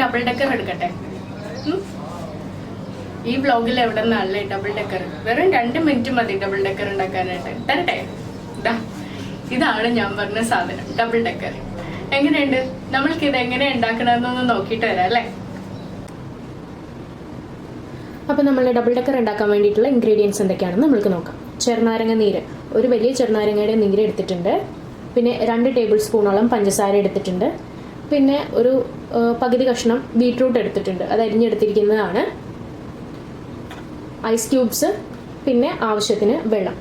Double decker എടുക്കട്ടെ. ഈ വ്ലോഗിൽ എവിടെ നിന്നല്ലേ ഡബിൾ ഡെക്കർ? വെറും 2 മിനിറ്റ് മതി ഡബിൾ ഡെക്കർ ഉണ്ടാക്കാനായിട്ട്. തരട്ടെ? ഇതാണ് ഞാൻ പറഞ്ഞ സാധനം, ഡബിൾ ഡെക്കർ. എങ്ങനെയുണ്ട്? നമ്മൾക്ക് ഇത് എങ്ങനെ ഉണ്ടാക്കണമെന്നൊന്ന് നോക്കിയിട്ട് വരാം അല്ലേ? അപ്പോൾ നമ്മൾ ഡബിൾ ഡെക്കർ ഉണ്ടാക്കാൻ വേണ്ടിയിട്ടുള്ള ഇൻഗ്രീഡിയൻസ് എന്തൊക്കെയാണെന്ന് നമ്മൾക്ക് നോക്കാം. ചെറുനാരങ്ങ നീര്, ഒരു വലിയ ചെറുനാരങ്ങയുടെ നീര് എടുത്തിട്ടുണ്ട്. പിന്നെ 2 ടേബിൾ സ്പൂണോളം പഞ്ചസാര എടുത്തിട്ടുണ്ട്. പിന്നെ ഒരു പകുതി കഷ്ണം ബീട്രൂട്ട് എടുത്തിട്ടുണ്ട്, അത് അരിഞ്ഞെടുത്തിരിക്കുന്നതാണ്. ഐസ് ക്യൂബ്സ്, പിന്നെ ആവശ്യത്തിന് വെള്ളം.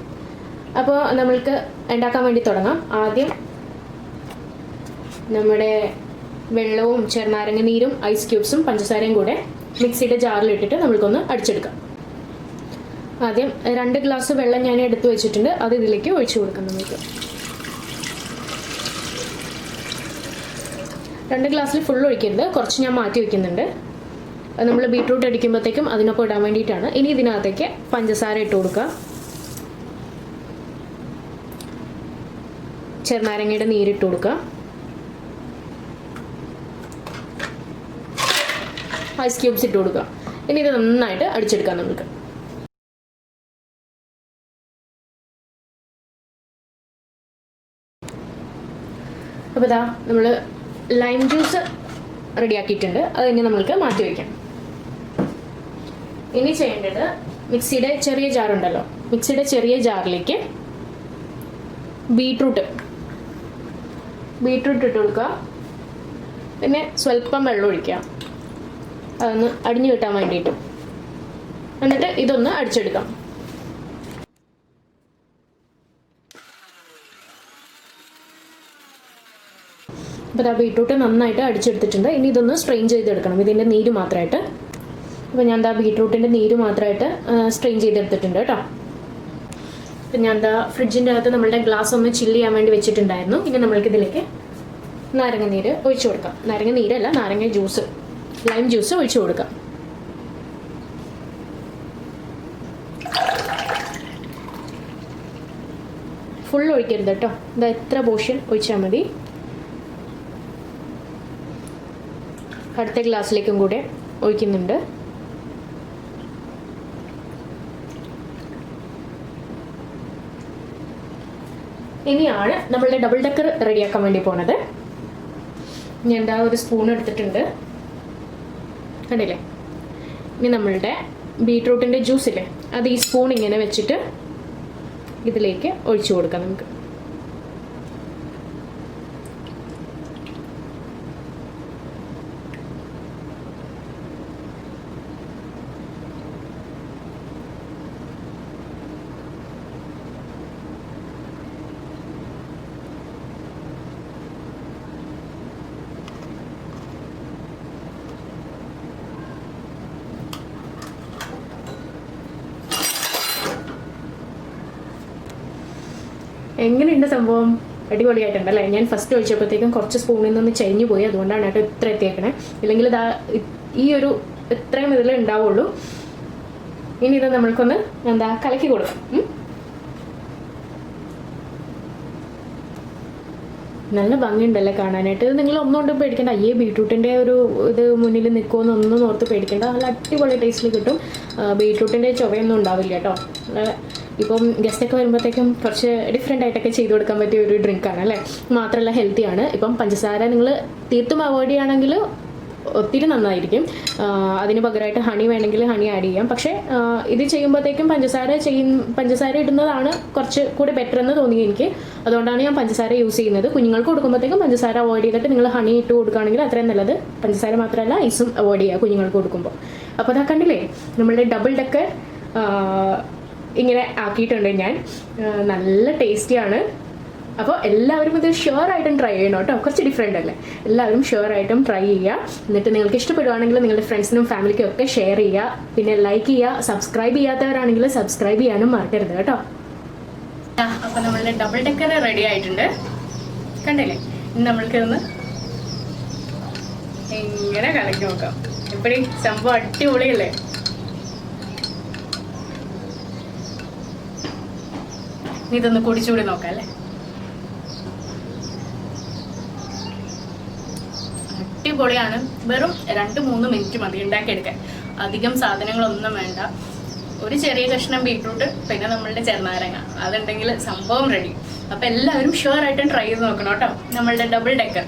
അപ്പോൾ നമ്മൾക്ക് ഉണ്ടാക്കാൻ വേണ്ടി തുടങ്ങാം. ആദ്യം നമ്മുടെ വെള്ളവും ചെറുനാരങ്ങ നീരും ഐസ് ക്യൂബ്സും പഞ്ചസാരയും കൂടെ മിക്സിയുടെ ജാറിലിട്ടിട്ട് നമ്മൾക്കൊന്ന് അടിച്ചെടുക്കാം. ആദ്യം 2 ഗ്ലാസ് വെള്ളം ഞാൻ എടുത്തു വെച്ചിട്ടുണ്ട്, അത് ഇതിലേക്ക് ഒഴിച്ചു കൊടുക്കാം. നമുക്ക് 2 ഗ്ലാസ്സിൽ ഫുൾ ഒഴിക്കരുത്, കുറച്ച് ഞാൻ മാറ്റി വയ്ക്കുന്നുണ്ട്. നമ്മൾ ബീട്രൂട്ട് അടിക്കുമ്പോഴത്തേക്കും അതിനൊപ്പം ഇടാൻ വേണ്ടിയിട്ടാണ്. ഇനി ഇതിനകത്തേക്ക് പഞ്ചസാര ഇട്ട് കൊടുക്കുക, ചെറുനാരങ്ങയുടെ നീരിട്ട് കൊടുക്കുക, ഐസ് ക്യൂബ്സ് ഇട്ട് കൊടുക്കുക. ഇനി ഇത് നന്നായിട്ട് അടിച്ചെടുക്കാം നമുക്ക്. അപ്പോൾ ഇതാ നമ്മൾ ലൈം ജ്യൂസ് റെഡിയാക്കിയിട്ടുണ്ട്, അത് ഇനി നമ്മൾക്ക് മാറ്റി വയ്ക്കാം. ഇനി ചെയ്യേണ്ടത്, മിക്സിയുടെ ചെറിയ ജാറുണ്ടല്ലോ, മിക്സിയുടെ ചെറിയ ജാറിലേക്ക് ബീട്രൂട്ട് ഇട്ട് കൊടുക്കുക. പിന്നെ സ്വല്പം വെള്ളം ഒഴിക്കുക, അതൊന്ന് അടിഞ്ഞു കിട്ടാൻ വേണ്ടിയിട്ട്. എന്നിട്ട് ഇതൊന്ന് അടിച്ചെടുക്കാം. അപ്പോൾ ആ ബീട്രൂട്ട് നന്നായിട്ട് അടിച്ചെടുത്തിട്ടുണ്ട്. ഇനി ഇതൊന്ന് സ്ട്രെയിൻ ചെയ്തെടുക്കണം, ഇതിൻ്റെ നീര് മാത്രമായിട്ട്. അപ്പോൾ ഞാൻ ബീട്രൂട്ടിൻ്റെ നീര് മാത്രമായിട്ട് സ്ട്രെയിൻ ചെയ്തെടുത്തിട്ടുണ്ട് കേട്ടോ. അപ്പം ഞാൻ ഫ്രിഡ്ജിൻ്റെ അകത്ത് നമ്മളുടെ ഗ്ലാസ് ഒന്ന് ചില്ല് ചെയ്യാൻ വേണ്ടി വെച്ചിട്ടുണ്ടായിരുന്നു. ഇനി നമ്മൾക്ക് ഇതിലേക്ക് നാരങ്ങ നീര് ഒഴിച്ചു കൊടുക്കാം. നാരങ്ങ നീരല്ല, നാരങ്ങ ജ്യൂസ്, ലൈം ജ്യൂസ് ഒഴിച്ചു കൊടുക്കാം. ഫുൾ ഒഴിക്കരുത് കേട്ടോ, ഇത് എത്ര പോർഷൻ ഒഴിച്ചാൽ മതി. അടുത്ത ഗ്ലാസ്സിലേക്കും കൂടെ ഒഴിക്കുന്നുണ്ട്. ഇനിയാണ് നമ്മളുടെ ഡബിൾ ഡെക്കർ റെഡിയാക്കാൻ വേണ്ടി പോണത്. ഞാൻ ഒരു സ്പൂൺ എടുത്തിട്ടുണ്ട്, കണ്ടില്ലേ? ഇനി നമ്മളുടെ ബീട്രൂട്ടിൻ്റെ ജ്യൂസില്ലേ, അത് ഈ സ്പൂൺ ഇങ്ങനെ വെച്ചിട്ട് ഇതിലേക്ക് ഒഴിച്ചു കൊടുക്കാം നമുക്ക്. എങ്ങനെയുണ്ട് സംഭവം? അടിപൊളിയായിട്ടുണ്ടല്ലേ? ഞാൻ ഫസ്റ്റ് ഒഴിച്ചപ്പോഴത്തേക്കും കുറച്ച് സ്പൂണിൽ നിന്ന് ചരിഞ്ഞു പോയി, അതുകൊണ്ടാണ് കേട്ടോ ഇത്ര എത്തിയേക്കണേ. ഇല്ലെങ്കിൽ ഈ ഒരു ഇത്രയും ഇതിൽ ഉണ്ടാവുള്ളൂ. ഇനി ഇത് നമ്മൾക്കൊന്ന് കലക്കി കൊടുക്കാം. നല്ല ഭംഗിയുണ്ടല്ലേ കാണാനായിട്ട്. ഇത് നിങ്ങൾ ഒന്നുകൊണ്ടും പേടിക്കേണ്ട, അയ്യേ ബീട്രൂട്ടിൻ്റെ ഒരു ഇത് മുന്നിൽ നിൽക്കുമെന്നൊന്നും ഓർത്ത് പേടിക്കേണ്ട. നല്ല അടിപൊളി ടേസ്റ്റിൽ കിട്ടും. ബീട്രൂട്ടിൻ്റെ ചുവയൊന്നും ഉണ്ടാവില്ല കേട്ടോ. ഇപ്പം ഗസ്റ്റൊക്കെ വരുമ്പോഴത്തേക്കും കുറച്ച് ഡിഫറെൻ്റ് ആയിട്ടൊക്കെ ചെയ്ത് കൊടുക്കാൻ പറ്റിയ ഒരു ഡ്രിങ്കാണ് അല്ലേ. മാത്രമല്ല ഹെൽത്തിയാണ്. ഇപ്പം പഞ്ചസാര നിങ്ങൾ തീർത്തും അവോയ്ഡ് ചെയ്യുകയാണെങ്കിൽ ഒത്തിരി നന്നായിരിക്കും. അതിന് പകരമായിട്ട് ഹണി വേണമെങ്കിൽ ഹണി ആഡ് ചെയ്യാം. പക്ഷേ ഇത് ചെയ്യുമ്പോഴത്തേക്കും പഞ്ചസാര ഇടുന്നതാണ് കുറച്ച് കൂടി ബെറ്റർ എന്ന് തോന്നി എനിക്ക്. അതുകൊണ്ടാണ് ഞാൻ പഞ്ചസാര യൂസ് ചെയ്യുന്നത്. കുഞ്ഞുങ്ങൾക്ക് കൊടുക്കുമ്പോഴത്തേക്കും പഞ്ചസാര അവോയ്ഡ് ചെയ്തിട്ട് നിങ്ങൾ ഹണി ഇട്ട് കൊടുക്കുകയാണെങ്കിൽ അത്രയും നല്ലത്. പഞ്ചസാര മാത്രമല്ല ഐസും അവോയ്ഡ് ചെയ്യുക കുഞ്ഞുങ്ങൾക്ക് കൊടുക്കുമ്പോൾ. അപ്പോൾ അതാ കണ്ടില്ലേ, നമ്മളുടെ ഡബിൾ ഡെക്കർ ഇങ്ങനെ ആക്കിയിട്ടുണ്ട് ഞാൻ. നല്ല ടേസ്റ്റിയാണ്. അപ്പോൾ എല്ലാവരും ഇത് ഷുവറായിട്ടും ട്രൈ ചെയ്യണം കേട്ടോ. കുറച്ച് ഡിഫറെൻ്റ് അല്ലേ? എല്ലാവരും ഷുവറായിട്ടും ട്രൈ ചെയ്യുക. എന്നിട്ട് നിങ്ങൾക്ക് ഇഷ്ടപ്പെടുവാണെങ്കിൽ നിങ്ങളുടെ ഫ്രണ്ട്സിനും ഫാമിലിക്കും ഒക്കെ ഷെയർ ചെയ്യുക. പിന്നെ ലൈക്ക് ചെയ്യുക. സബ്സ്ക്രൈബ് ചെയ്യാത്തവരാണെങ്കിൽ സബ്സ്ക്രൈബ് ചെയ്യാനും മറക്കരുത് കേട്ടോ. അപ്പോൾ നമ്മളുടെ ഡബിൾ ഡെക്കർ റെഡി ആയിട്ടുണ്ട്, കണ്ടില്ലേ? ഇനി നമ്മൾക്കിതൊന്ന് എങ്ങനെ കലക്കി നോക്കാം. ഇപ്പഴേ സംഭവം അടിപൊളിയല്ലേ? ഇതൊന്ന് കുടിച്ചുകൂടി നോക്കാം അല്ലേ? അടിപൊളിയാണ്. വെറും 2-3 മിനിറ്റ് മതി ഉണ്ടാക്കിയെടുക്കാൻ. അധികം സാധനങ്ങളൊന്നും വേണ്ട. ഒരു ചെറിയ കഷ്ണം ബീട്രൂട്ട്, പിന്നെ നമ്മളുടെ ചെറുനാരങ്ങ, അതുണ്ടെങ്കിൽ സംഭവം റെഡി. അപ്പം എല്ലാവരും ഷുവർ ആയിട്ടും ട്രൈ ചെയ്ത് നോക്കണം കേട്ടോ നമ്മളുടെ ഡബിൾ ഡെക്കർ.